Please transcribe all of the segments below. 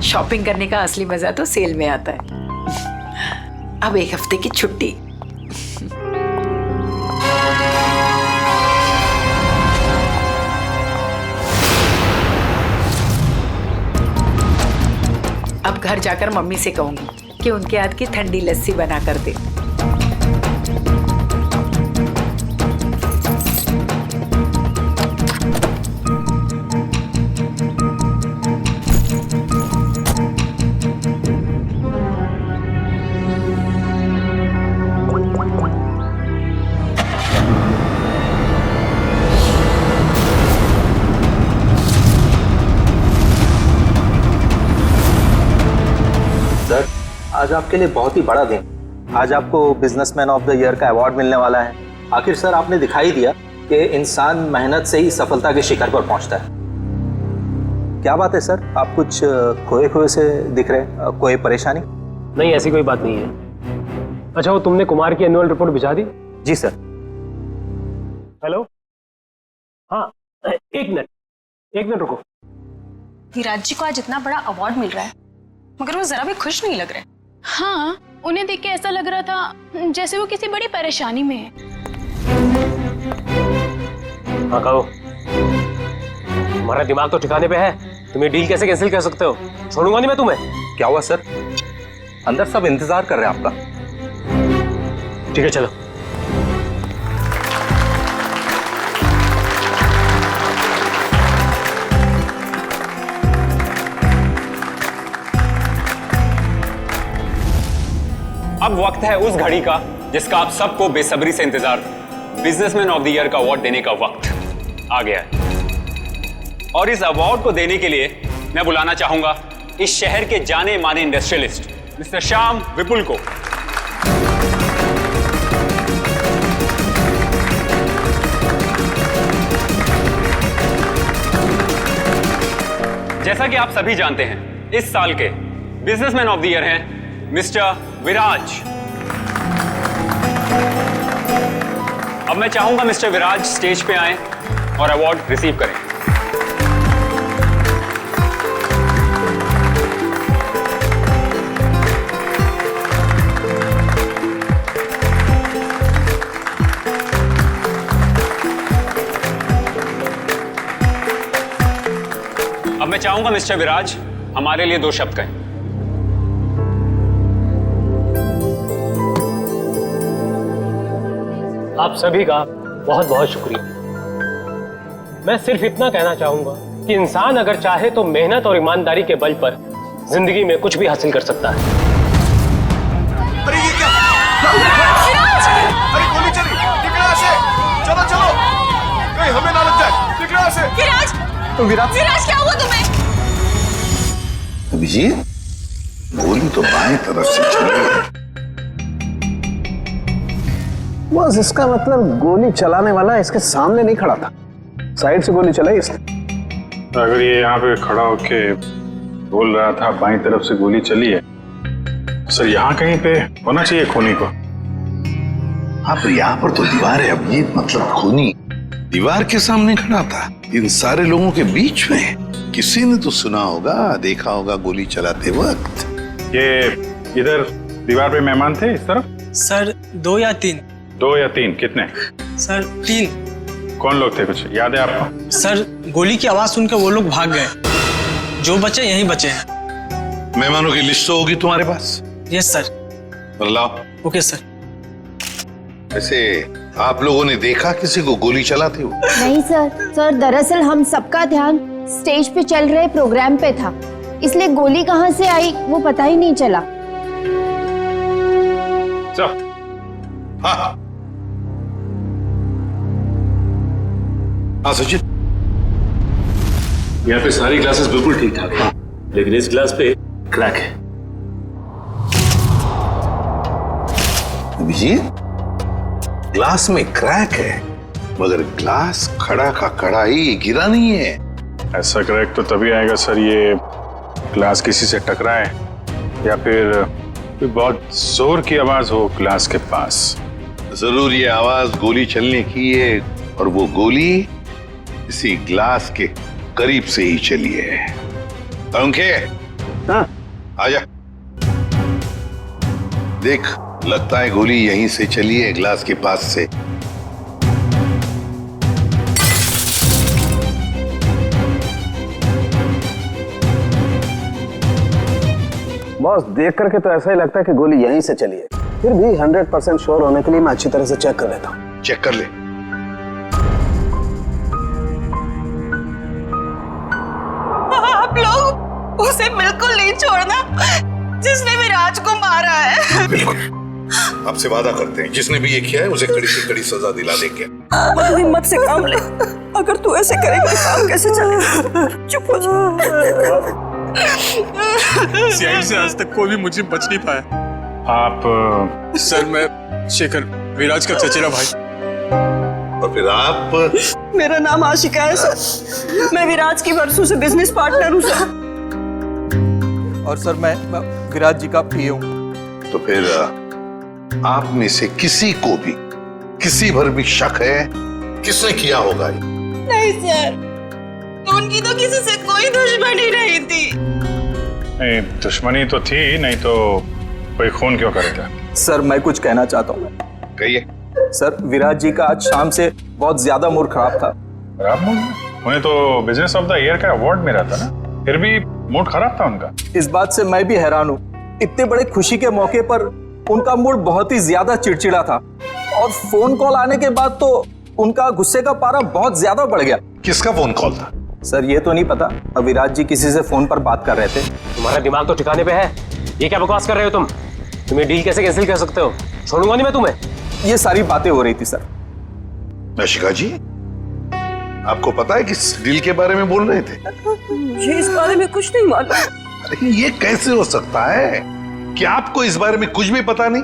Shopping करने का असली मजा तो सेल में आता है। अब एक हफ्ते की छुट्टी। अब घर जाकर मम्मी से कहूंगी कि उनके हाथ की ठंडी लस्सी बना कर दे। सर, आज आपके लिए बहुत ही बड़ा दिन। आज आपको बिजनेसमैन ऑफ द ईयर का अवार्ड मिलने वाला है। आखिर सर आपने दिखाई दिया कि इंसान मेहनत से ही सफलता के शिखर पर पहुंचता है। क्या बात है सर, आप कुछ खोए खोए से दिख रहे, कोई परेशानी? नहीं, ऐसी कोई बात नहीं है। अच्छा, वो तुमने कुमार की एनुअल रिपोर्ट भिजा दी? जी सर। हेलो, हाँ, एक मिनट रुको। विराट जी को आज इतना बड़ा अवार्ड मिल रहा है, मगर वो जरा भी खुश नहीं लग रहे। हाँ, उन्हें देख के ऐसा लग रहा था जैसे वो किसी बड़ी परेशानी में है। हाँ कहो, तुम्हारा दिमाग तो ठिकाने पे है। तुम ये डील कैसे कैंसिल कर सकते हो? छोड़ूंगा नहीं मैं तुम्हें। क्या हुआ सर? अंदर सब इंतजार कर रहे हैं आपका। ठीक है, चलो। अब वक्त है उस घड़ी का जिसका आप सबको बेसब्री से इंतजार, बिजनेसमैन ऑफ द ईयर का अवार्ड देने का वक्त आ गया है। और इस अवार्ड को देने के लिए मैं बुलाना चाहूंगा इस शहर के जाने माने इंडस्ट्रियलिस्ट मिस्टर श्याम विपुल को। जैसा कि आप सभी जानते हैं, इस साल के बिजनेसमैन ऑफ द ईयर हैं मिस्टर विराज। अब मैं चाहूंगा मिस्टर विराज स्टेज पे आएं और अवार्ड रिसीव करें। अब मैं चाहूंगा मिस्टर विराज हमारे लिए 2 शब्द कहें। आप सभी का बहुत बहुत शुक्रिया। मैं सिर्फ इतना कहना चाहूंगा कि इंसान अगर चाहे तो मेहनत और ईमानदारी के बल पर जिंदगी में कुछ भी हासिल कर सकता है। अरे ये क्या? अरे गोली चली, निकलो यहाँ से। चलो चलो, कहीं हमें ना लग जाए। निकलो यहाँ से। विराज क्या हुआ तुम्हें? अभिजीत, गोली तो बाएं तरफ से चली। बस इसका मतलब गोली चलाने वाला इसके सामने नहीं खड़ा था, साइड से गोली चलाई इसने। अगर ये यहाँ पे खड़ा होके बोल रहा था बाईं तरफ से गोली चली है, सर यहाँ कहीं पे होना चाहिए खूनी को। हाँ, पर यहाँ पर तो दीवार है अभिजीत, मतलब खूनी दीवार के सामने खड़ा था, इन सारे लोगों के बीच में। किसी ने तो सुना होगा, देखा होगा गोली चलाते वक्त। ये इधर दीवार पे मेहमान थे इस तरफ? सर 2 या 3। 2 या 3? कितने? सर 3। कौन लोग थे, कुछ याद है आपको? सर गोली की आवाज सुनकर वो लोग भाग गए। जो बचे यहीं बचे हैं। मेहमानों की लिस्ट तो होगी तुम्हारे पास? Yes sir. लाओ। Okay sir. वैसे आप लोगों ने देखा किसी को गोली चलाते हुए? नहीं सर, दरअसल हम सबका ध्यान स्टेज पे चल रहे प्रोग्राम पे था, इसलिए गोली कहाँ से आई वो पता ही नहीं चला। हाँ सचिन, यहाँ पे सारी क्लासेस बिल्कुल ठीक ठाक है, लेकिन इस क्लास पे क्रैक है। अभिजीत, ग्लास में क्रैक है, मगर ग्लास खड़ा का खड़ा ही गिरा नहीं है। ऐसा क्रैक तो तभी आएगा सर, ये ग्लास किसी से टकराए या फिर कोई बहुत जोर की आवाज हो ग्लास के पास। जरूर ये आवाज गोली चलने की है, और वो गोली इसी ग्लास के करीब से ही चली है। पंखे, हाँ आजा। देख, लगता है गोली यहीं से चली है, ग्लास के पास से। बॉस, देख करके तो ऐसा ही लगता है कि गोली यहीं से चली है। फिर भी 100% श्योर होने के लिए मैं अच्छी तरह से चेक कर लेता हूँ। चेक कर ले। आप लोग उसे बिल्कुल नहीं छोड़ना जिसने विराज को मारा है। बिल्कुल, आपसे वादा करते हैं जिसने भी ये किया है उसे कड़ी से कड़ी सजा दिला देंगे। तू हिम्मत से काम ले, अगर तू ऐसे करेगा तो काम कैसे चलेगा? चुप हो जा। सीआईडी से आज तक कोई भी मुझे बच नहीं पाया। आप सर, मैं शेखर, विराज का चचेरा भाई। और फिर आप? मेरा नाम आशिका है सर, मैं विराज की वर्षों से बिजनेस पार्टनर हूँ सर। और सर मैं विराज जी का पीए हूँ। तो फिर आप में से किसी को भी किसी भर भी शक है किसने किया होगा ये? नहीं सर, उनकी तो किसी से कोई दुश्मनी नहीं थी। नहीं, दुश्मनी तो थी, नहीं तो कोई खून क्यों करेगा? सर मैं कुछ कहना चाहता हूँ। कहिए। सर विराज जी का आज शाम से बहुत ज्यादा मूड खराब था। खराब मूड? उन्हें तो बिजनेस ऑफ द ईयर का अवार्ड मिला था ना, फिर भी मूड खराब था उनका। इस बात से मैं भी हैरान हूँ, इतने बड़े खुशी के मौके पर उनका मूड बहुत ही ज्यादा चिड़चिड़ा था और फोन कॉल आने के बाद तो उनका गुस्से का पारा बहुत ज्यादा बढ़ गया। किसका फोन कॉल था? सर ये तो नहीं पता, विराज जी किसी से फोन पर बात कर रहे थे। तुम्हारा दिमाग तो ठिकाने पे है, ये क्या बकवास कर रहे हो तुम? तुम्हें डील कैसे कैंसिल कर सकते हो? छोड़ूंगा नहीं मैं तुम्हें। ये सारी बातें हो रही थी सर। आशिका जी, आपको पता है किस डील के बारे में बोल रहे थे? मुझे इस बारे में कुछ नहीं मालूम। अरे ये कैसे हो सकता है कि आपको इस बारे में कुछ भी पता नहीं?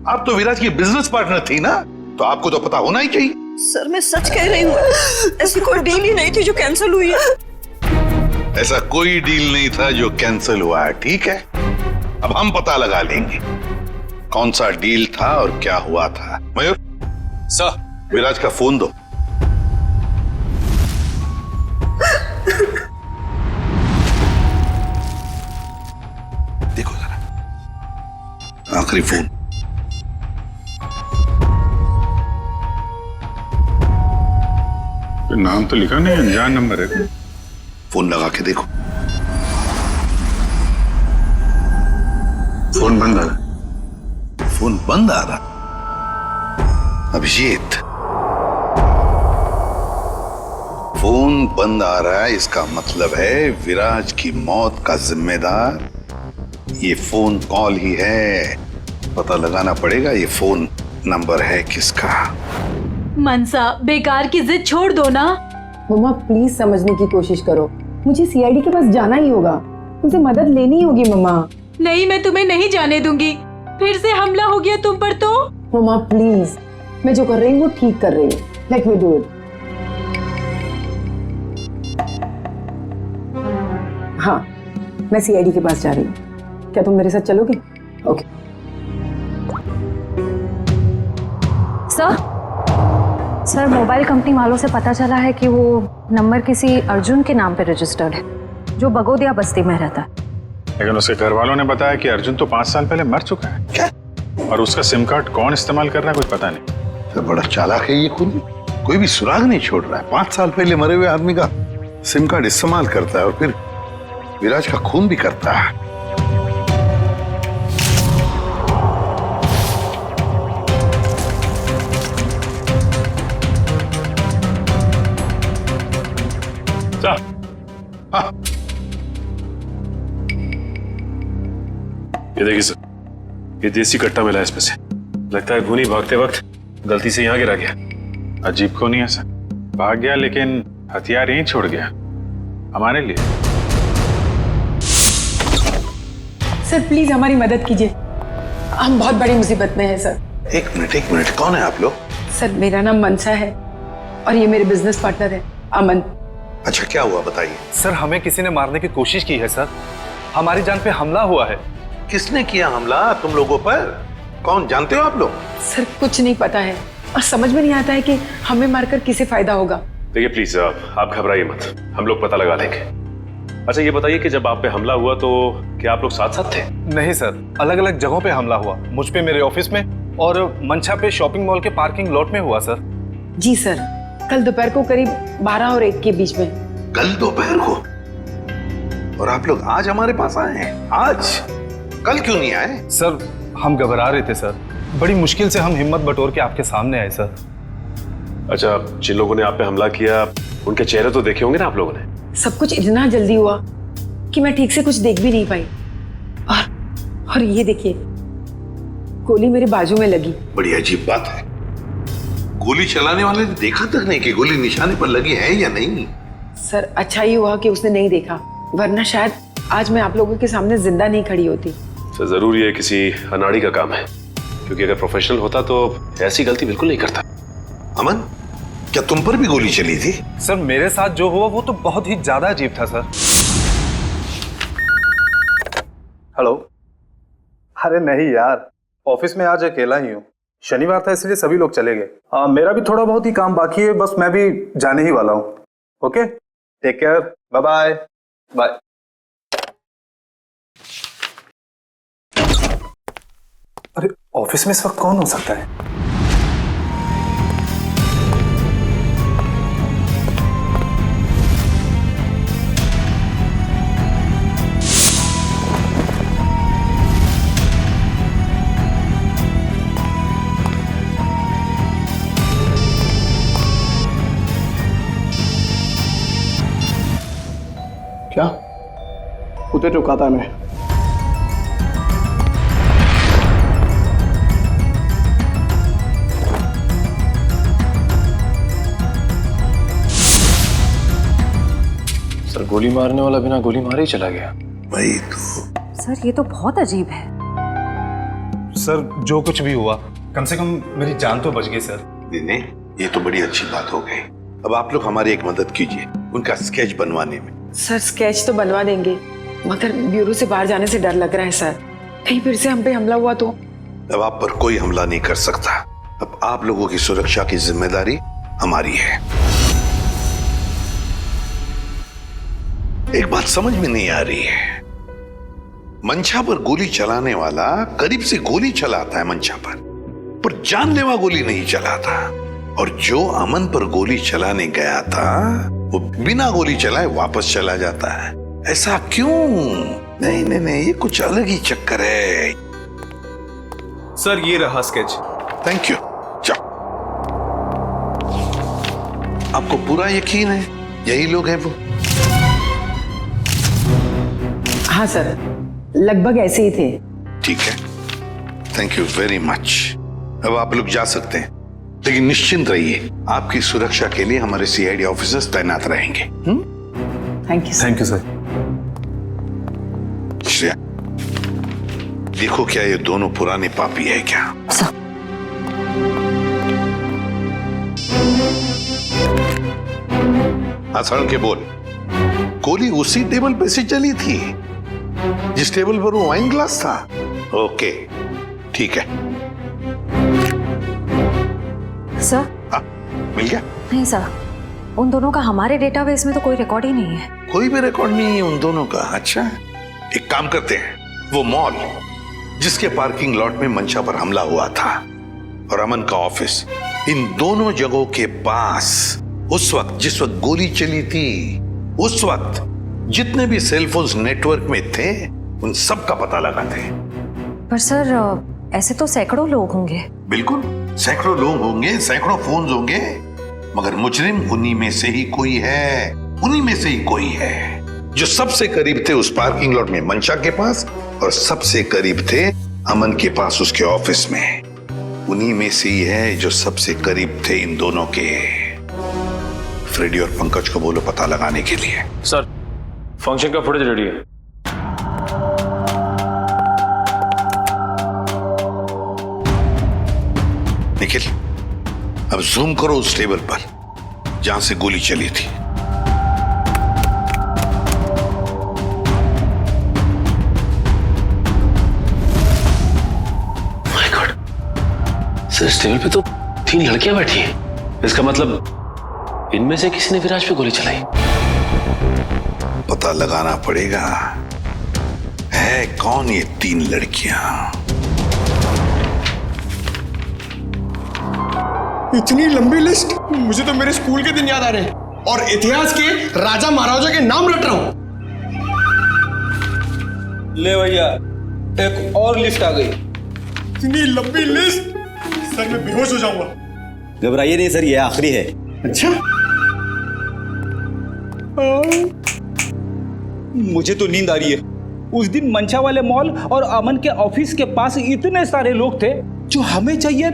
आप तो विराज की बिजनेस पार्टनर थी ना, तो आपको तो पता होना ही चाहिए। सर मैं सच कह रही हूँ, ऐसी कोई डील ही नहीं थी जो कैंसिल हुई है। ऐसा कोई डील नहीं था जो कैंसिल हुआ है, ठीक है? अब हम पता लगा लेंगे कौन सा डील था और क्या हुआ था। मयूर सर, विराज का फोन दो। देखो जरा, आखिरी फोन। नाम तो लिखा नहीं, अनजान नंबर है। फोन लगा के देखो। फोन बंद आ रहा। फोन बंद आ रहा। अभिजीत, फोन बंद आ रहा है, इसका मतलब है विराज की मौत का जिम्मेदार ये फोन कॉल ही है। पता लगाना पड़ेगा ये फोन नंबर है किसका। मनसा, बेकार की जिद छोड़ दो ना। मम्मा प्लीज समझने की कोशिश करो, मुझे सीआईडी के पास जाना ही होगा, उनसे मदद लेनी होगी। मम्मा नहीं, मैं तुम्हें नहीं जाने दूंगी। फिर से हमला हो गया तुम पर तो। मम्मा प्लीज, मैं जो कर रही हूँ वो ठीक कर रही हूँ, लेट मी डू इट। हाँ, मैं सीआईडी के पास जा रही हूँ, क्या तुम मेरे साथ चलोगे? ओके। सर, मोबाइल कंपनी वालों से पता चला है कि वो नंबर किसी अर्जुन के नाम पे रजिस्टर्ड है, जो बगोदिया बस्ती में रहता है। लेकिन उसके घर वालों ने बताया कि अर्जुन तो 5 साल पहले मर चुका है। क्या? और उसका सिम कार्ड कौन इस्तेमाल कर रहा है कुछ पता नहीं। तो बड़ा चालाक है ये खूनी, कोई भी सुराग नहीं छोड़ रहा है। 5 साल पहले मरे हुए आदमी का सिम कार्ड इस्तेमाल करता है और फिर विराज का खून भी करता है। हाँ। ये देखिए सर, ये देसी कट्टा मिला है इसमें से। लगता है खूनी भागते वक्त गलती से यहाँ गिरा गया। अजीब को नहीं है सर, भाग गया लेकिन हथियार यहीं छोड़ गया हमारे लिए। सर प्लीज हमारी मदद कीजिए, हम बहुत बड़ी मुसीबत में हैं सर। एक मिनट, कौन है आप लोग? सर मेरा नाम मनसा है और ये मेरे बिजनेस पार्टनर है अमन। अच्छा, क्या हुआ बताइए। सर हमें किसी ने मारने की कोशिश की है सर, हमारी जान पे हमला हुआ है। किसने किया हमला तुम लोगों पर? कौन, जानते हो आप लोग? सर कुछ नहीं पता है और समझ में नहीं आता है कि हमें मारकर किसे फायदा होगा। देखिए प्लीज आप घबराइए मत, हम लोग पता लगा लेंगे। अच्छा ये बताइए कि जब आप पे हमला हुआ तो क्या आप लोग साथ साथ थे? नहीं सर, अलग अलग जगहों पे हमला हुआ। मुझ पे मेरे ऑफिस में और मंछा पे शॉपिंग मॉल के पार्किंग लॉट में हुआ सर। जी सर, कल दोपहर को करीब 12 और 1 के बीच में। कल दोपहर को? और आप लोग आज हमारे पास आए हैं? आज? कल क्यों नहीं आए? सर हम घबरा रहे थे सर, बड़ी मुश्किल से हम हिम्मत बटोर के आपके सामने आए सर। अच्छा, जिन लोगों ने आप पे हमला किया उनके चेहरे तो देखे होंगे ना आप लोगों ने? सब कुछ इतना जल्दी हुआ कि मैं ठीक से कुछ देख भी नहीं पाई। और ये देखिए, गोली मेरे बाजू में लगी। बड़ी अजीब बात है, गोली चलाने वाले ने देखा तक नहीं कि गोली निशाने पर लगी है या नहीं। सर अच्छा ही हुआ कि उसने नहीं देखा, वरना शायद आज मैं आप लोगों के सामने जिंदा नहीं खड़ी होती। सर जरूर ये किसी अनाड़ी का काम है, क्योंकि अगर प्रोफेशनल होता तो ऐसी गलती बिल्कुल नहीं करता। अमन, क्या तुम पर भी गोली चली थी? सर मेरे साथ जो हुआ वो तो बहुत ही ज्यादा अजीब था सर। हेलो। अरे नहीं यार, ऑफिस में आज अकेला ही हूँ। शनिवार था इसलिए सभी लोग चले गए। मेरा भी थोड़ा बहुत ही काम बाकी है, बस मैं भी जाने ही वाला हूँ। Okay, take care, bye bye. Bye. अरे ऑफिस में इस वक्त कौन हो सकता है? क्या उधर रुका था मैं? सर गोली मारने वाला बिना गोली मारे ही चला गया। वही तो। सर ये तो बहुत अजीब है। सर जो कुछ भी हुआ, कम से कम मेरी जान तो बच गई सर। नहीं, ये तो बड़ी अच्छी बात हो गई। अब आप लोग हमारी एक मदद कीजिए, उनका स्केच बनवाने में। सर स्केच तो बनवा देंगे, मगर ब्यूरो से बाहर जाने से डर लग रहा है सर। कहीं फिर से हम पे हमला हुआ तो? अब आप पर कोई हमला नहीं कर सकता। अब आप लोगों की सुरक्षा की जिम्मेदारी हमारी है। एक बात समझ में नहीं आ रही है, मंछा पर गोली चलाने वाला करीब से गोली चलाता है मंछा पर जानलेवा गोली नहीं चलाता, और जो अमन पर गोली चलाने गया था वो बिना गोली चलाए वापस चला जाता है। ऐसा क्यों? नहीं नहीं नहीं, ये कुछ अलग ही चक्कर है। सर ये रहा स्केच। Thank you. जाओ। आपको पूरा यकीन है यही लोग हैं वो? हाँ सर, लगभग ऐसे ही थे। ठीक है, थैंक यू वेरी मच। अब आप लोग जा सकते हैं, लेकिन निश्चिंत रहिए, आपकी सुरक्षा के लिए हमारे सीआईडी ऑफिसर्स तैनात रहेंगे। Thank you. Thank you sir. Shreya, देखो क्या ये दोनों पुराने पापी है क्या? सर के बोल, गोली उसी टेबल पे से चली थी जिस टेबल पर वो वाइन ग्लास था? ओके ठीक है सर। हाँ, मिल गया? नहीं सर, उन दोनों का हमारे डेटाबेस में तो कोई रिकॉर्ड ही नहीं है। कोई भी रिकॉर्ड नहीं है उन दोनों का? अच्छा, एक काम करते हैं, वो मॉल जिसके पार्किंग लॉट में मंशा पर हमला हुआ था और अमन का ऑफिस, इन दोनों जगहों के पास उस वक्त जिस वक्त गोली चली थी, उस वक्त जितने भी सेलफोन्स नेटवर्क में थे उन सब का पता लगाते हैं। पर सर ऐसे तो सैकड़ों लोग होंगे। बिल्कुल, सैकड़ों लोग होंगे, सैकड़ों फोन होंगे, मगर मुजरिम उन्हीं में से ही कोई है, उन्हीं में से ही कोई है जो सबसे करीब थे उस पार्किंग लॉट में मंशा के पास, और सबसे करीब थे अमन के पास उसके ऑफिस में। उन्हीं में से ही है जो सबसे करीब थे इन दोनों के। फ्रेडी और पंकज को बोलो पता लगाने के लिए। सर फंक्शन का फुटेज रेडी है। निखिल, अब जूम करो उस टेबल पर जहां से गोली चली थी। माय गॉड, सर इस टेबल पे तो 3 लड़कियां बैठी हैं। इसका मतलब इनमें से किसी ने विराज पे गोली चलाई। पता लगाना पड़ेगा है है कौन ये 3 लड़कियां? इतनी लंबी लिस्ट, मुझे तो मेरे स्कूल के दिन याद आ रहे हैं और इतिहास के राजा महाराजा के नाम रट रहा हूं। ले भैया, एक और लिस्ट आ गई। इतनी लंबी लिस्ट, सर मैं बेहोश हो जाऊंगा। घबराइए नहीं सर, ये आखिरी है। अच्छा, मुझे तो नींद आ रही है। उस दिन मंशा वाले मॉल और अमन के ऑफिस के पास इतने सारे लोग थे, जो हमें चाहिए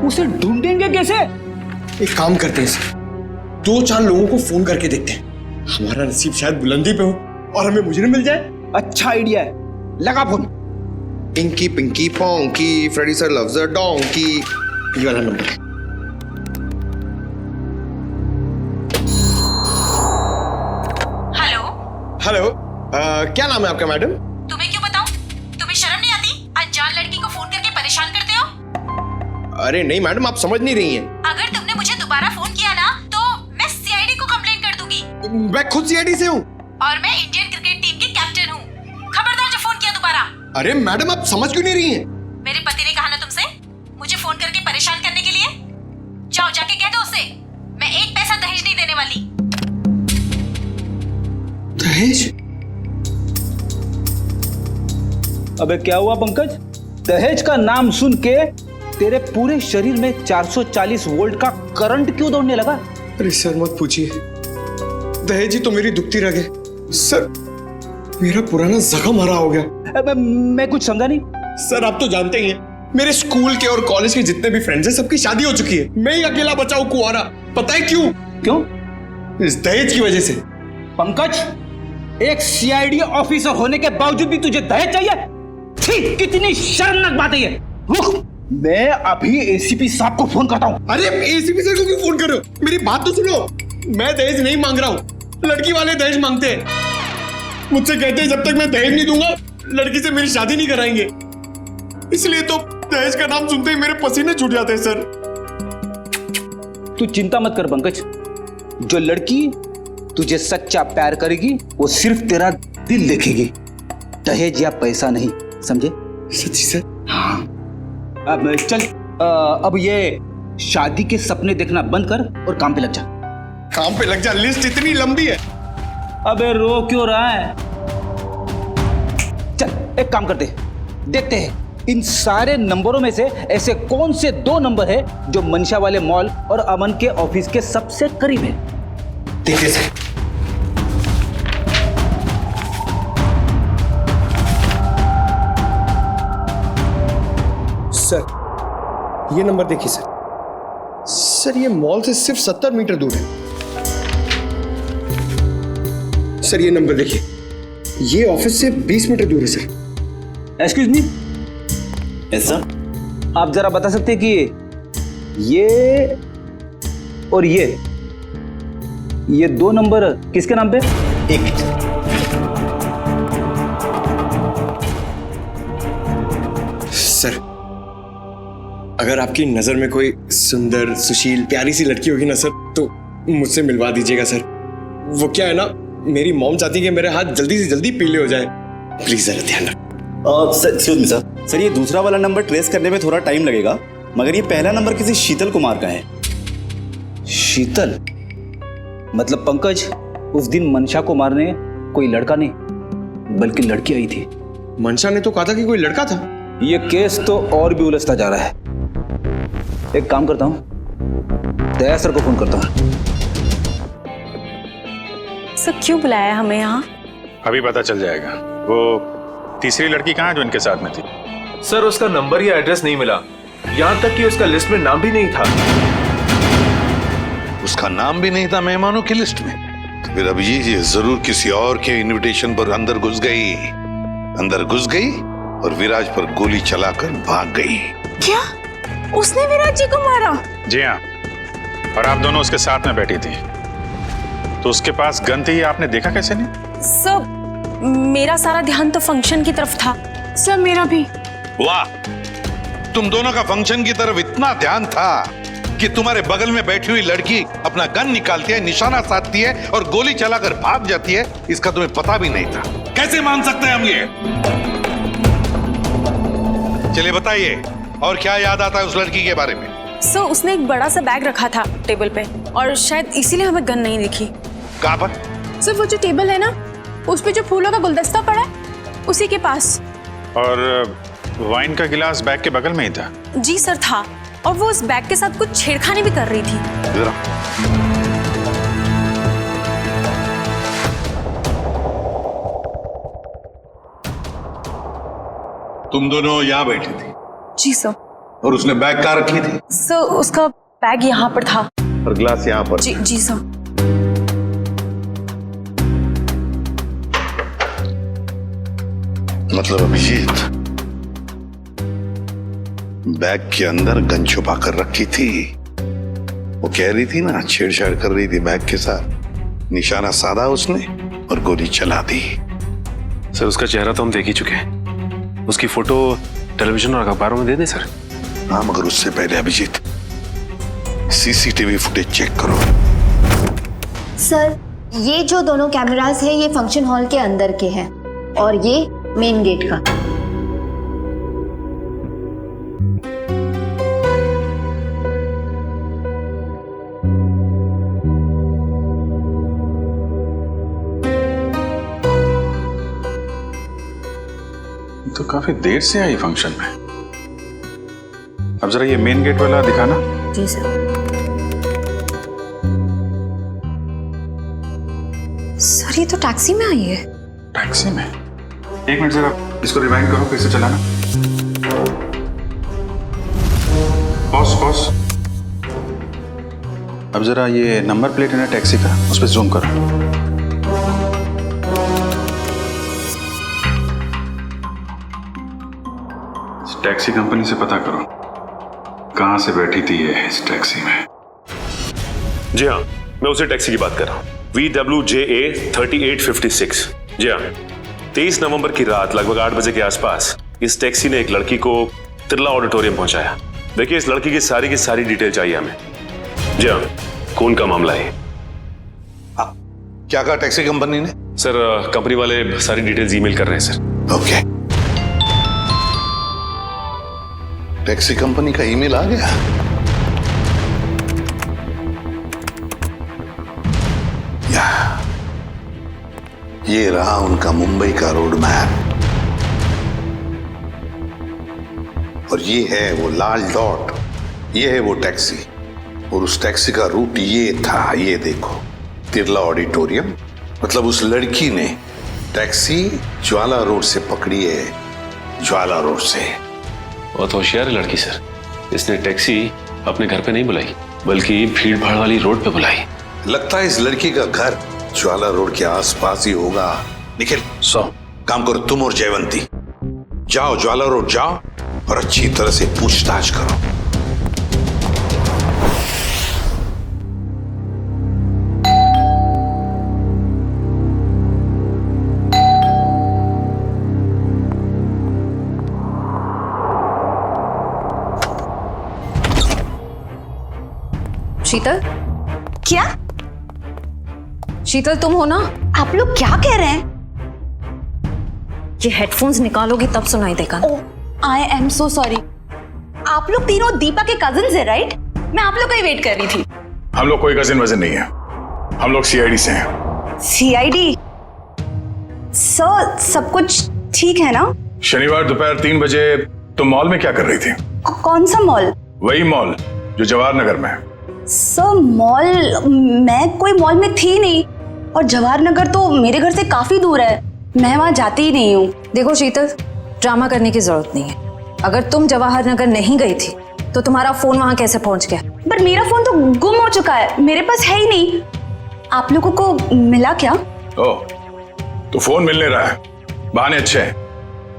उसे ढूंढेंगे कैसे? एक काम करते हैं सर, 2-4 लोगों को फोन करके देखते हैं, हमारा नसीब शायद बुलंदी पे हो और हमें मुजरिम मिल जाए। अच्छा आइडिया है, लगा phone. Inky pinky ponky, Freddie sir loves a donkey, ये वाला नंबर। हेलो, क्या नाम है आपका मैडम? तुम्हें क्यों बताऊं? तुम्हें शर्म नहीं आती? अनजान लड़की को फोन करके परेशान करते हो। अरे नहीं मैडम, आप समझ नहीं रही हैं। अगर तुमने मुझे दोबारा फोन किया ना तो मैं सीआईडी को कंप्लेंट कर दूंगी। मैं खुद सीआईडी से हूँ और मैं इंडियन क्रिकेट टीम की कैप्टन हूँ। खबरदार जो फोन किया दोबारा। अरे मैडम, आप समझ क्यों नहीं रही हैं? मेरे पति ने कहा ना तुमसे मुझे फोन करके परेशान करने के लिए। जाओ जाके कह दो उससे मैं 1 पैसा दहेज नहीं देने वाली। दहेज? अबे क्या हुआ पंकज? दहेज का नाम सुन के तेरे पूरे शरीर में 440 वोल्ट का करंट क्यों दौड़ने लगा? अरे सर मत पूछिए, दहेज ही तो मेरी दुखती रग है। सर मेरा पुराना जख्म हरा हो गया। मैं कुछ समझा नहीं। सर आप तो जानते ही हैं, मेरे स्कूल के और कॉलेज के जितने भी फ्रेंड्स हैं सबकी शादी हो चुकी है। मैं ही अकेला बचा हूं कुंवारा। पता है क्यों? क्यों? इस दहेज की वजह से। पंकज, एक सीआईडी ऑफिसर होने के बावजूद भी तुझे दहेज चाहिए? छी, कितनी शर्मनाक बात है ये। रुक, मैं अभी एसीपी साहब को फोन करता हूँ। अरे एसीपी सर को क्यों फोन कर रहे हो? मेरी बात तो सुनो, मैं दहेज नहीं मांग रहा हूँ, लड़की वाले दहेज मांगते हैं। मुझसे कहते हैं जब तक मैं दहेज नहीं दूंगा लड़की से मेरी शादी नहीं कराएंगे। इसलिए तो दहेज का नाम सुनते ही मेरे पसीने छूट जाते हैं सर। तू चिंता मत कर पंकज, जो लड़की तुझे सच्चा प्यार करेगी वो सिर्फ तेरा दिल देखेगी, दहेज या पैसा नहीं, समझे? सच्ची सर? हाँ। अब चल, अब ये शादी के सपने देखना बंद कर और काम पे लग जा। काम पे लग जा? लिस्ट इतनी लंबी है। अबे रो क्यों रहा है? चल एक काम करते, देखते हैं इन सारे नंबरों में से ऐसे कौन से 2 नंबर है जो मंशा वाले मॉल और अमन के ऑफिस के सबसे करीब है। देखिए सर, सर ये नंबर देखिए सर। सर ये मॉल से सिर्फ 70 मीटर दूर है। सर ये नंबर देखिए, ये ऑफिस से 20 मीटर दूर है sir. Excuse me. Yes sir. आप जरा बता सकते हैं कि ये और ये 2 नंबर किसके नाम पे? एक मिनट। सर अगर आपकी नजर में कोई सुंदर सुशील प्यारी सी लड़की होगी ना सर, तो मुझसे मिलवा दीजिएगा सर। वो क्या है ना, मेरी मॉम चाहती है कि मेरे हाथ जल्दी से जल्दी पीले हो जाए। प्लीज जरा ध्यान रखो। Sir excuse me sir, sir ये दूसरा वाला नंबर ट्रेस करने में थोड़ा टाइम लगेगा, मगर ये पहला नंबर किसी शीतल कुमार का है। शीतल? मतलब पंकज, उस दिन मंशा को मारने कोई लड़का नहीं बल्कि लड़की आई थी। मंशा ने तो कहा था कि कोई लड़का था। ये केस तो और भी उलझता जा रहा है। एक काम करता हूं, दया सर को फोन करता हूं। सर क्यों बुलाया हमें यहाँ? अभी पता चल जाएगा। वो तीसरी लड़की कहाँ है जो इनके साथ में थी? सर उसका नंबर या एड्रेस नहीं मिला, यहाँ तक कि उसका लिस्ट में नाम भी नहीं था। उसका नाम भी नहीं था मेहमानों की लिस्ट में? तो फिर अब ये जरूर किसी और के इनविटेशन पर अंदर घुस गई और विराज पर गोली चलाकर भाग गई। क्या उसने विराज जी को मारा? जी हाँ, और आप दोनों उसके साथ में बैठी थी, तो उसके पास गन थी, आपने देखा कैसे नहीं? सर मेरा सारा ध्यान तो फंक्शन की तरफ था। सर मेरा भी। वाह, तुम दोनों का फंक्शन की तरफ इतना ध्यान था कि तुम्हारे बगल में बैठी हुई लड़की अपना गन निकालती है, निशाना साधती है और गोली चलाकर भाग जाती है, इसका तुम्हें पता भी नहीं था। कैसे मान सकते हैं हम ये? चलिए बताइए, और क्या याद आता है उस लड़की के बारे में? सर उसने एक बड़ा सा बैग रखा था टेबल पे और शायद इसीलिए हमें गन नहीं दिखी। कहाँ पर? सर वो जो टेबल है ना, उस पे जो फूलों का गुलदस्ता पड़ा है, उसी के पास। और वाइन का गिलास बैग के बगल में ही था? जी सर था, और वो उस बैग के साथ कुछ छेड़खानी भी कर रही थी। तुम दोनों यहाँ बैठी थी? जी सर। और उसने बैग कहाँ रखी थी? सर उसका बैग यहाँ पर था। और गिलास यहाँ पर? जी जी सर। मतलब अभिजीत बैग के अंदर गन छुपा कर रखी थी। वो कह रही थी ना, छेड़छाड़ कर रही थी बैग के साथ। निशाना साधा उसने और गोली चला दी। सर उसका चेहरा तो हम देख ही चुके हैं, उसकी फोटो टेलीविजन और अखबारों में दे दें सर? हाँ, मगर उससे पहले अभिजीत सीसीटीवी फुटेज चेक करो। सर ये जो दोनों कैमरास हैं ये फंक्शन हॉल के अंदर के हैं और ये मेन गेट का। तो काफी देर से आई फंक्शन में। अब जरा ये मेन गेट वाला दिखाना। जी सर। सर ये तो टैक्सी में आई है। टैक्सी में? एक मिनट जरा इसको रिवाइंड करो, फिर से चलाना। Pause pause. अब जरा ये नंबर प्लेट है ना टैक्सी का, उस पर जूम करो। टैक्सी कंपनी से पता करो कहां से बैठी थी ये इस टैक्सी में। जी हाँ, मैं उसी टैक्सी की बात कर रहा हूँ, VWJA 3856। जी हाँ, 23 नवंबर की रात लगभग 8 बजे के आसपास इस टैक्सी ने एक लड़की को तिरला ऑडिटोरियम पहुंचाया। देखिए, इस लड़की की सारी डिटेल चाहिए हमें। जी हाँ, खून का मामला है। क्या कहा टैक्सी कंपनी ने? सर कंपनी वाले सारी डिटेल्स ईमेल कर रहे हैं सर। ओके, टैक्सी कंपनी का ईमेल आ गया। ये रहा उनका मुंबई का रोड मैप और ये है वो लाल डॉट, ये है वो टैक्सी और उस टैक्सी का रूट ये था, ये देखो, तिरला ऑडिटोरियम। मतलब उस लड़की ने टैक्सी ज्वाला रोड से पकड़ी है, ज्वाला रोड से। बहुत होशियार है लड़की सर, इसने टैक्सी अपने घर पे नहीं बुलाई बल्कि भीड़ भाड़ वाली रोड पे बुलाई। लगता है इस लड़की का घर ज्वाला रोड के आसपास ही होगा। निखिल, काम करो, तुम और जयवंती जाओ, ज्वाला रोड जाओ और अच्छी तरह से पूछताछ करो। शीतल? क्या? शीतल तुम हो ना? आप लोग क्या कह रहे हैं? ये हेडफोन्स निकालोगी तब सुनाई देगा। I am so sorry. आप लोग तीनों दीपा के कजिन्स हैं, राइट? मैं आप लोग का ही वेट कर रही थी। हम लोग कोई कजिन वजन नहीं है, हम लोग सीआईडी से हैं। सीआईडी? सर सब कुछ ठीक है ना? शनिवार दोपहर 3 बजे तुम मॉल में क्या कर रही थी? कौन सा मॉल? वही मॉल जो जवाहर नगर में है। सर मॉल, मैं कोई मॉल में थी नहीं और जवाहर नगर तो मेरे घर से काफी दूर है, मैं वहां जाती ही नहीं हूँ। देखो शीतल, ड्रामा करने की जरूरत नहीं है। अगर तुम जवाहर नगर नहीं गई थी तो तुम्हारा फोन वहां कैसे पहुंच गया? पर मेरा फोन तो गुम हो चुका है, मेरे पास है ही नहीं। आप लोगों को मिला क्या? ओह, तो फोन मिलने रहा है, बहाने अच्छे हैं,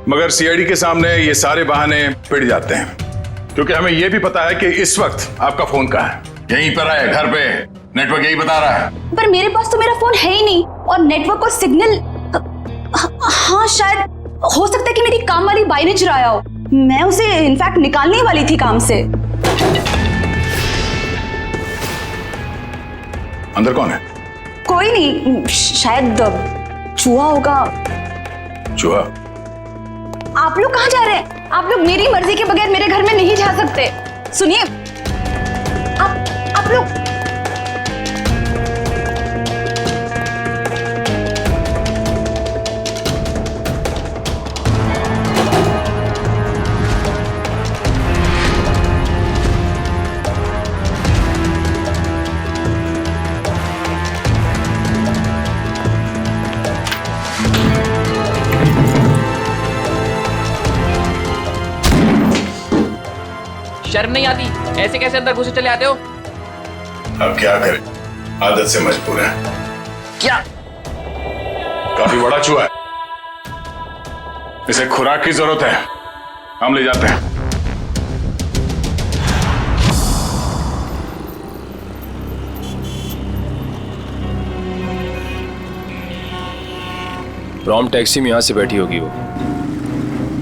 मगर सीआईडी के सामने ये सारे बहाने पिट जाते हैं, क्योंकि हमें यह भी पता है कि इस वक्त आपका फोन कहाँ है। यहीं पर है, घर पे, नेटवर्क यही बता रहा है। पर मेरे पास तो मेरा फोन है ही नहीं और नेटवर्क और सिग्नल, हाँ शायद हो सकता है कि मेरी काम वाली बाई ने चुराया हो। मैं उसे इनफैक्ट निकालने वाली थी काम से। अंदर कौन है? कोई नहीं, शायद चूहा होगा। चूहा, आप लोग कहाँ जा रहे हैं? आप लोग मेरी मर्जी के बगैर मेरे घर में नहीं जा सकते। सुनिए, आप लोग शर्म नहीं आती? ऐसे कैसे अंदर घुसे चले आते हो? अब क्या करें, आदत से मजबूर है। क्या? काफी बड़ा चूहा है, इसे खुराक की जरूरत है, हम ले जाते हैं। रॉम टैक्सी में यहाँ से बैठी होगी वो,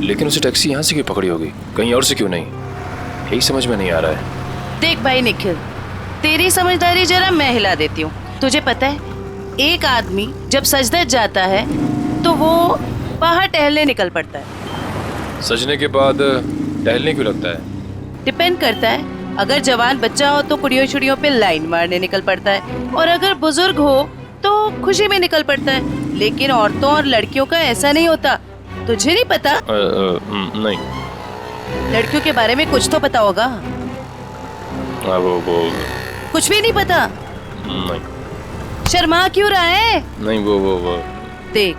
लेकिन उसे टैक्सी यहाँ से क्यों पकड़ी होगी, कहीं और से क्यों नहीं? यही समझ में नहीं आ रहा है। देख भाई निखिल, तेरी समझदारी जरा मैं हिला देती हूँ। तुझे पता है, एक आदमी जब सजदत जाता है तो वो बाहर टहलने निकल पड़ता है। सजने के बाद टहलने क्यों लगता है? डिपेंड करता है, अगर जवान बच्चा हो तो कुड़ियों छुड़ियों पे लाइन मारने निकल पड़ता है, और अगर बुजुर्ग हो तो खुशी में निकल पड़ता है। लेकिन औरतों और लड़कियों का ऐसा नहीं होता। तुझे नहीं पता? नहीं। लड़कियों के बारे में कुछ तो पता होगा। वो कुछ भी नहीं पता? नहीं। शर्मा क्यों रहा है? नहीं वो देख,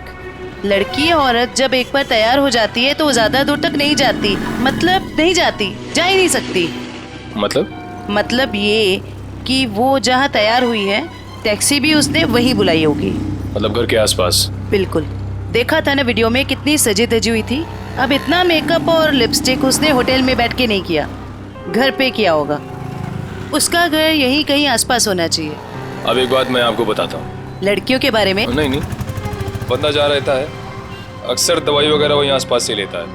लड़की औरत जब एक बार तैयार हो जाती है तो वो ज्यादा दूर तक नहीं जाती, मतलब नहीं जाती, जा ही नहीं सकती। मतलब ये कि वो जहाँ तैयार हुई है टैक्सी भी उसने वही बुलाई होगी। मतलब घर के आसपास? बिल्कुल। देखा था ना वीडियो में, कितनी सजी धजी हुई थी। अब इतना मेकअप और लिपस्टिक उसने होटल में बैठ के नहीं किया, घर पे किया होगा। उसका घर यहीं कहीं आसपास होना चाहिए। अब एक बात मैं आपको बताता हूँ। लड़कियों के बारे में? नहीं, बंदा जा रहता है, अक्सर दवाई वगैरह वहीं आसपास से लेता है।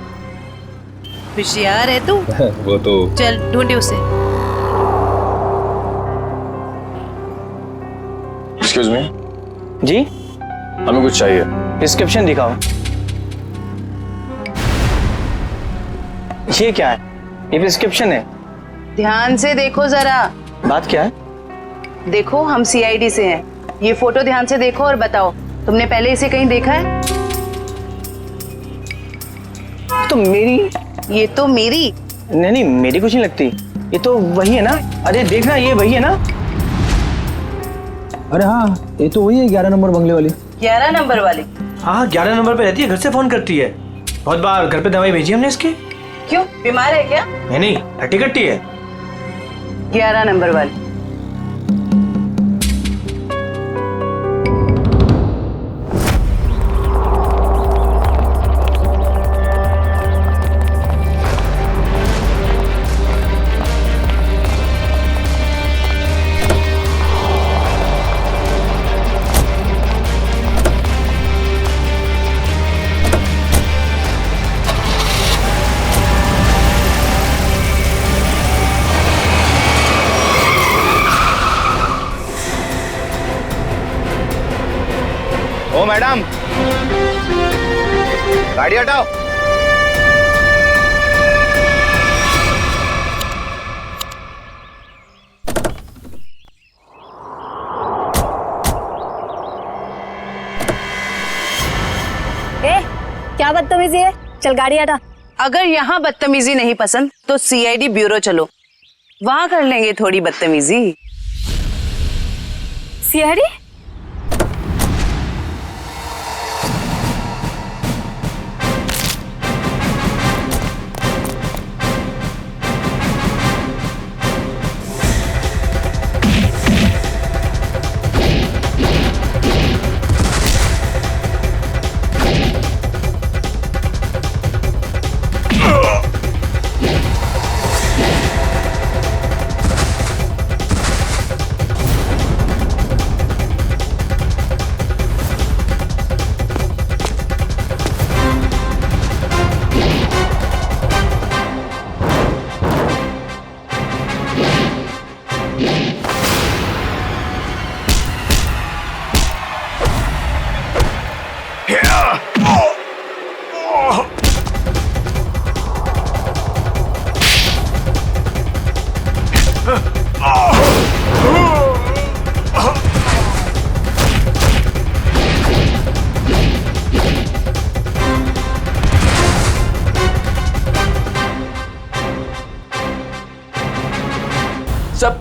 होशियार है तू। वो तो चल ढूंढे उसे। एक्सक्यूज मी जी, हमें कुछ चाहिए। प्रिस्क्रिप्शन दिखाओ। ये क्या है? ये प्रिस्क्रिप्शन है। ध्यान से देखो जरा। बात क्या है? देखो, हम सीआईडी से हैं। ये फोटो ध्यान से देखो और बताओ, तुमने पहले इसे कहीं देखा है? तो मेरी? ये तो मेरी। नहीं, मेरी कुछ नहीं लगती। ये तो वही है ना? अरे देखना, ये वही है ना? अरे हाँ, ये तो वही है 11 नंबर बंगले वाली। 11 नंबर वाली? हाँ, 11 नंबर पे रहती है, घर से फोन करती है। बहुत बार घर पे दवाई भेजी हमने इसकी। क्यों, बीमार है क्या? नहीं, हट्टी कट्टी है। 11 नंबर वाली। ओ मैडम, गाड़ी हटाओ। क्या बदतमीजी है? चल गाड़ी हटा। अगर यहाँ बदतमीजी नहीं पसंद तो सीआईडी ब्यूरो चलो, वहां कर लेंगे थोड़ी बदतमीजी। सीआईडी?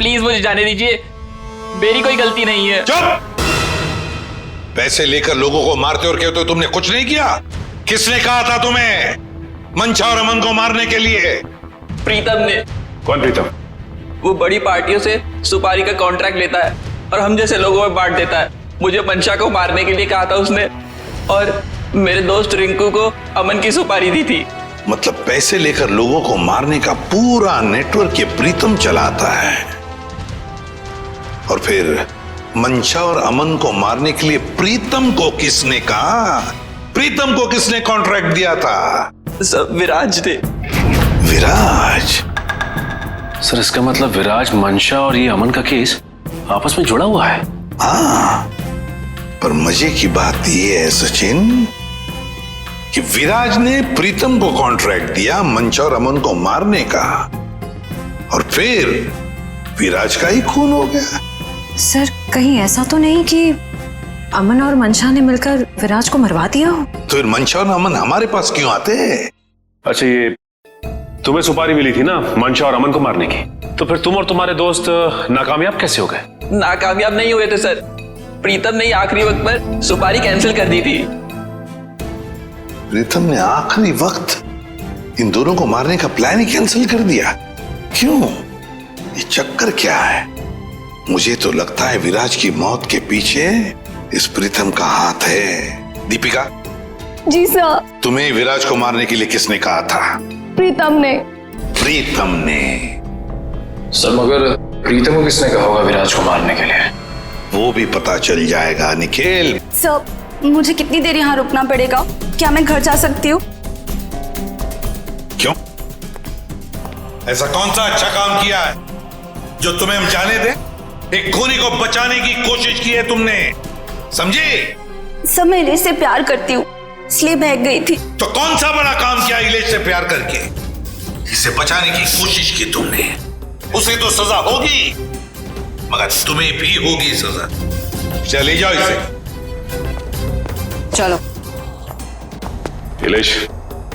प्लीज मुझे जाने दीजिए, मेरी कोई गलती नहीं है। चुप! पैसे लेकर लोगों को मारते और कहते हो तुमने कुछ नहीं किया। किसने कहा था तुम्हें मंशा और अमन को मारने के लिए? प्रीतम ने। कौन प्रीतम? वो बड़ी पार्टियों से सुपारी का कॉन्ट्रैक्ट लेता है और हम जैसे लोगों में बांट देता है। मुझे मंशा को मारने के लिए कहा था उसने, और मेरे दोस्त रिंकू को अमन की सुपारी दी थी। मतलब पैसे लेकर लोगों को मारने का पूरा नेटवर्क ये प्रीतम चलाता है। और फिर मंशा और अमन को मारने के लिए प्रीतम को किसने कहा? प्रीतम को किसने कॉन्ट्रैक्ट दिया था? सब विराज ने। विराज? सर इसका मतलब विराज, मंशा और ये अमन का केस आपस में जुड़ा हुआ है। हाँ, पर मजे की बात यह है सचिन कि विराज ने प्रीतम को कॉन्ट्रैक्ट दिया मंशा और अमन को मारने का, और फिर विराज का ही खून हो गया। सर कहीं ऐसा तो नहीं कि अमन और मंशा ने मिलकर विराज को मरवा दिया हो? तो फिर मंशा और अमन हमारे पास क्यों आते? अच्छा, ये तुम्हें सुपारी मिली थी ना मंशा और अमन को मारने की, तो फिर तुम और तुम्हारे दोस्त नाकामयाब कैसे हो गए? नाकामयाब नहीं हुए थे सर, प्रीतम ने आखिरी वक्त पर सुपारी कैंसिल कर दी थी। प्रीतम ने आखिरी वक्त इन दोनों को मारने का प्लान ही कैंसिल कर दिया? क्यों? ये चक्कर क्या है? मुझे तो लगता है विराज की मौत के पीछे इस प्रीतम का हाथ है। दीपिका। जी सर। तुम्हें विराज को मारने के लिए किसने कहा था? प्रीतम ने। प्रीतम ने? सर मगर प्रीतम को किसने कहा होगा विराज को मारने के लिए? वो भी पता चल जाएगा निखिल। सर मुझे कितनी देर यहाँ रुकना पड़ेगा? क्या मैं घर जा सकती हूँ? क्यों? ऐसा कौन सा अच्छा काम किया है जो तुम्हें हम जाने दें? एक खूनी को बचाने की कोशिश की है तुमने, समझे? सब मैं इलेश से प्यार करती हूँ, इसलिए भाग गई थी। तो कौन सा बड़ा काम किया इलेश से प्यार करके? इसे बचाने की कोशिश की तुमने, उसे तो सजा होगी, मगर तुम्हें भी होगी सजा। चले जाओ इसे। चलो। इलेश,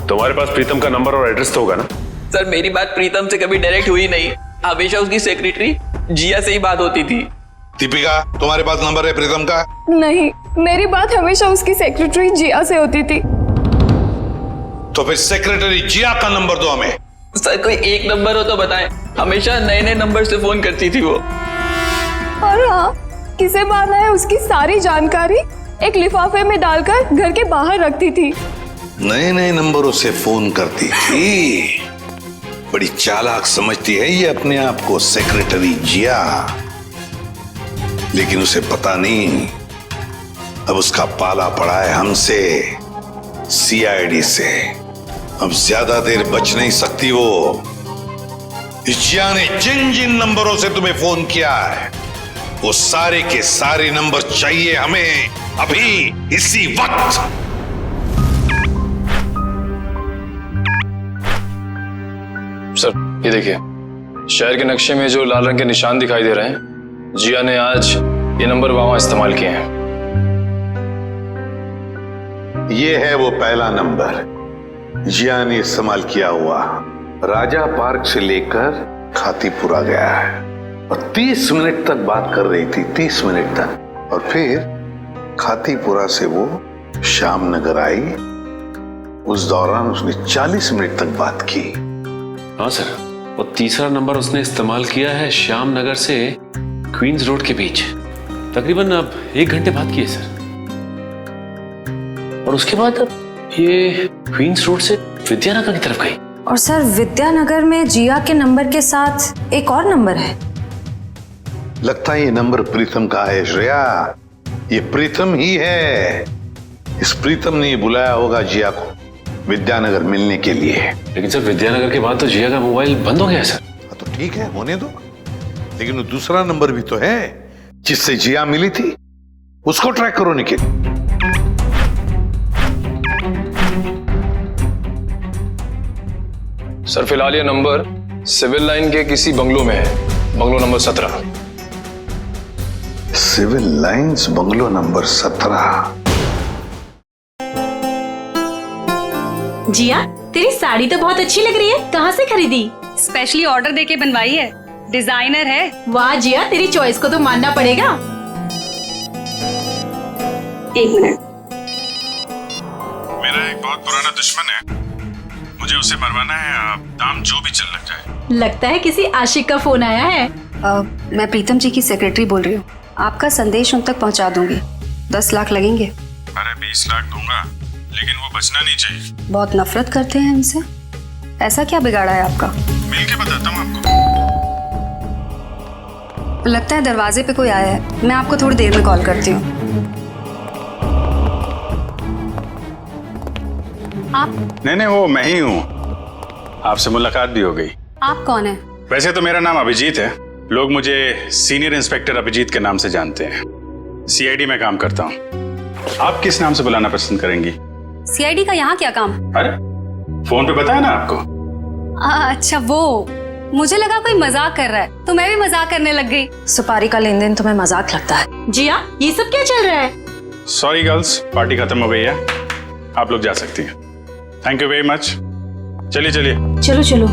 तुम्हारे पास प्रीतम का नंबर और एड्रेस तो होगा ना? सर मेरी बात प्रीतम से कभी डायरेक्ट हुई नहीं, हमेशा उसकी सेक्रेटरी जिया से ही बात होती थी। दीपिका, तुम्हारे पास नंबर है प्रीतम का? नहीं, मेरी बात हमेशा उसकी सेक्रेटरी जिया से होती थी। तो फिर सेक्रेटरी जिया का नंबर दो हमें। सर कोई एक नंबर हो तो बताएं, हमेशा नए नए नंबर से फोन करती थी वो। और हाँ, किसे बात है उसकी सारी जानकारी एक लिफाफे में डालकर घर के बाहर रखती थी। नए नए नंबरों से फोन करती थी। बड़ी चालाक समझती है ये अपने आप को सेक्रेटरी जिया, लेकिन उसे पता नहीं अब उसका पाला पड़ा है हमसे, सीआईडी से। अब ज्यादा देर बच नहीं सकती वो। इस जिया ने जिन जिन नंबरों से तुम्हें फोन किया है वो सारे के सारे नंबर चाहिए हमें अभी, इसी वक्त। सर ये देखिए, शहर के नक्शे में जो लाल रंग के निशान दिखाई दे रहे हैं, जिया ने आज ये नंबर वहां इस्तेमाल किए हैं। ये है वो पहला नंबर जिया ने इस्तेमाल किया हुआ। राजा पार्क से लेकर खातीपुरा गया है और 30 मिनट तक बात कर रही थी, 30 मिनट तक। और फिर खातीपुरा से वो श्याम नगर आई, उस दौरान उसने 40 मिनट तक बात की। हाँ सर, और तीसरा नंबर उसने इस्तेमाल किया है श्याम नगर से क्वींस रोड के बीच, तकरीबन अब 1 घंटे बाद की है सर। और उसके बाद अब ये क्वींस रोड से विद्यानगर की तरफ गई। और सर विद्यानगर में जिया के नंबर के साथ एक और नंबर है। लगता है ये नंबर प्रीतम का है श्रेया, ये प्रीतम ही है। इस प्रीतम ने बुलाया होगा जिया को विद्यानगर मिलने के लिए। लेकिन सर विद्यानगर के बाद तो जिया का मोबाइल बंद हो गया सर। तो ठीक है, होने दो, लेकिन वो दूसरा नंबर भी तो है जिससे जिया मिली थी, उसको ट्रैक करो निखिल। सर फिलहाल ये नंबर सिविल लाइन के किसी बंगलो में है, bungalow number 17। Civil Lines bungalow number 17। Jiya, तेरी साड़ी तो बहुत अच्छी लग रही है, कहाँ से खरीदी? स्पेशली ऑर्डर देके बनवाई है। डिजाइनर है। वाह जिया, तेरी चॉइस को तो मानना पड़ेगा। एक मिनट। मेरा एक बहुत पुराना दुश्मन है, मुझे उसे मरवाना है। दाम जो भी चल लग जाए। लगता है किसी आशिक का फोन आया है। मैं प्रीतम जी की सेक्रेटरी बोल रही हूँ। आपका संदेश उन तक पहुँचा दूंगी। 10 लाख लगेंगे। अरे 20 लाख दूंगा, लेकिन वो बचना नहीं चाहिए। बहुत नफरत करते हैं हमसे। ऐसा क्या बिगाड़ा है आपका? मिल के बताता हूँ आपको। लगता है दरवाजे पे कोई आया है। मैं आपको थोड़ी देर में कॉल करती हूँ। आप? नहीं, वो मैं ही हूँ। आपसे मुलाकात भी हो गई। आप कौन है? वैसे तो मेरा नाम अभिजीत है, लोग मुझे सीनियर इंस्पेक्टर अभिजीत के नाम से जानते हैं। सीआईडी में काम करता हूँ। आप किस नाम से बुलाना पसंद करेंगी? सीआईडी का यहाँ क्या काम? अरे फोन पे बताया ना आपको। अच्छा वो, मुझे लगा कोई मजाक कर रहा है तो मैं भी मजाक करने लग गई। सुपारी का लेन देन तुम्हें मजाक लगता है? जिया, ये सब क्या चल रहा है? सॉरी गर्ल्स, पार्टी खत्म हो गई है, आप लोग जा सकती हैं। Thank you very much. चलिए चलिए। चलो चलो।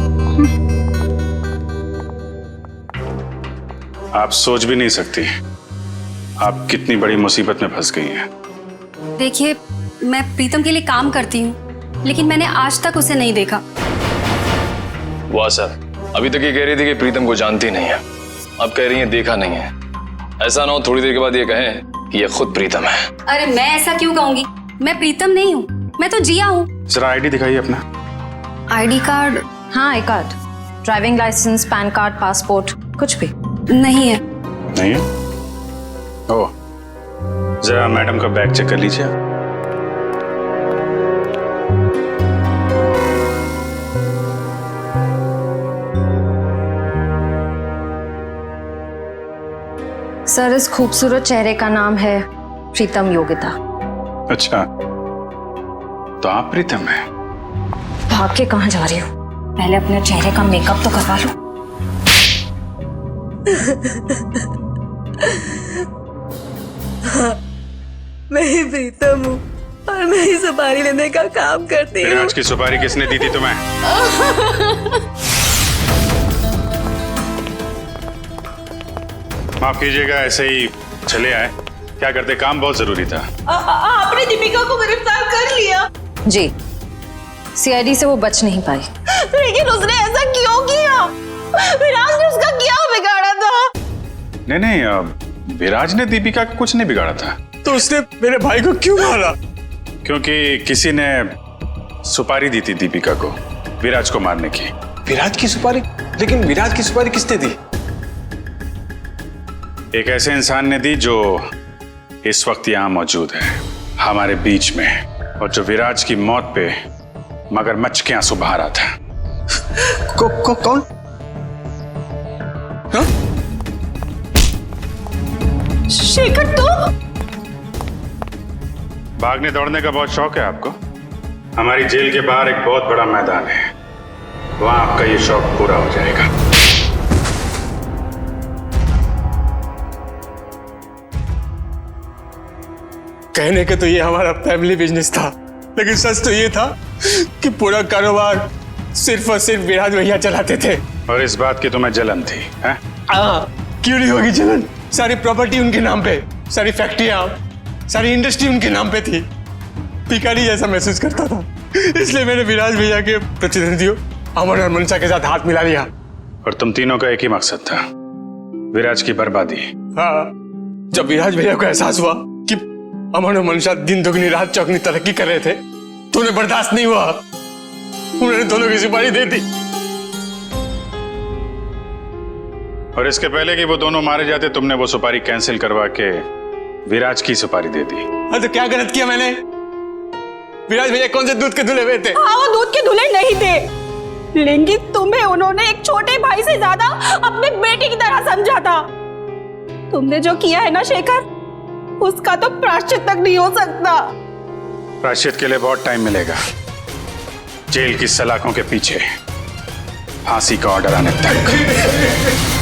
आप सोच भी नहीं सकती आप कितनी बड़ी मुसीबत में फंस गई हैं। देखिए, मैं प्रीतम के लिए काम करती हूँ, लेकिन मैंने आज तक उसे नहीं देखा। वाह सर, अभी तक ये कह रही थी कि प्रीतम को जानती नहीं है, अब कह रही है देखा नहीं है। ऐसा ना हो थोड़ी देर के बाद ये कहें कि ये खुद प्रीतम है। अरे मैं ऐसा क्यों कहूंगी? मैं प्रीतम नहीं हूँ, मैं तो जिया हूँ। जरा आईडी दिखाइए अपना। ID card? हाँ, I card, driving licence, PAN card, passport, कुछ भी नहीं है। नहीं है? ओह, जरा मैडम का बैग चेक कर लीजिए। सर, इस खूबसूरत चेहरे का नाम है प्रीतम योगिता। अच्छा, तो आप प्रीतम हैं? भाग के कहाँ जा रही हो? पहले अपने चेहरे का मेकअप तो करवा लो। मैं ही प्रीतम हूँ और मैं ही सुपारी लेने का काम करती हूँ। आज की सुपारी किसने दी थी तुम्हें? माफ कीजिएगा, ऐसे ही चले आए। क्या करते, काम बहुत जरूरी था। आपने दीपिका को गिरफ्तार कर लिया? जी, सीआईडी से वो बच नहीं पाई। लेकिन उसने ऐसा क्यों किया? विराज ने उसका क्या बिगाड़ा था? नहीं, विराज ने दीपिका का कुछ नहीं बिगाड़ा था। तो उसने मेरे भाई को क्यों मारा? क्योंकि किसी ने सुपारी दी थी दीपिका को विराज को मारने की। विराज की सुपारी? लेकिन विराज की सुपारी किसने दी? एक ऐसे इंसान ने दी जो इस वक्त यहाँ मौजूद है हमारे बीच में, और जो विराज की मौत पे मगरमच्छ के आंसू बहा रहा था। कौन? शेखर, तो भागने दौड़ने का बहुत शौक है आपको? हमारी जेल के बाहर एक बहुत बड़ा मैदान है, वहां आपका ये शौक पूरा हो जाएगा। कहने के तो ये हमारा फैमिली बिजनेस था, लेकिन सच तो ये था कि पूरा कारोबार सिर्फ और सिर्फ विराज भैया चलाते थे। और इस बात की तुम्हें जलन थी, हैं? क्यों नहीं होगी जलन? सारी प्रॉपर्टी उनके नाम पे, सारी फैक्ट्रियां, सारी इंडस्ट्री उनके नाम पे थी। भिखारी जैसा महसूस करता था, इसलिए मैंने विराज भैया के प्रतिद्वंदियों अमन और मनसा के साथ हाथ मिला लिया। और तुम तीनों का एक ही मकसद था, विराज की बर्बादी। हाँ, जब विराज भैया को एहसास हुआ कि अमन और मनसा दिन दुगनी रात चौगनी तरक्की कर रहे थे, तो उन्हें बर्दाश्त नहीं हुआ, उन्होंने दोनों की सुपारी दे दी। और इसके पहले कि वो दोनों मारे जाते, तुमने वो सुपारी कैंसिल करवा के विराज की सुपारी दे दी। हाँ, तो क्या गलत किया मैंने? विराज भैया कौन से दूध के धुले हुए थे? हाँ, वो दूध के धुले नहीं थे, लेकिन तुम्हें उन्होंने एक छोटे भाई से ज्यादा अपने बेटे की तरह समझा था। तुमने जो किया है ना शेखर, उसका तो प्रायश्चित तक नहीं हो सकता। प्रायश्चित के लिए बहुत टाइम मिलेगा, जेल की सलाखों के पीछे फांसी का ऑर्डर आने तक।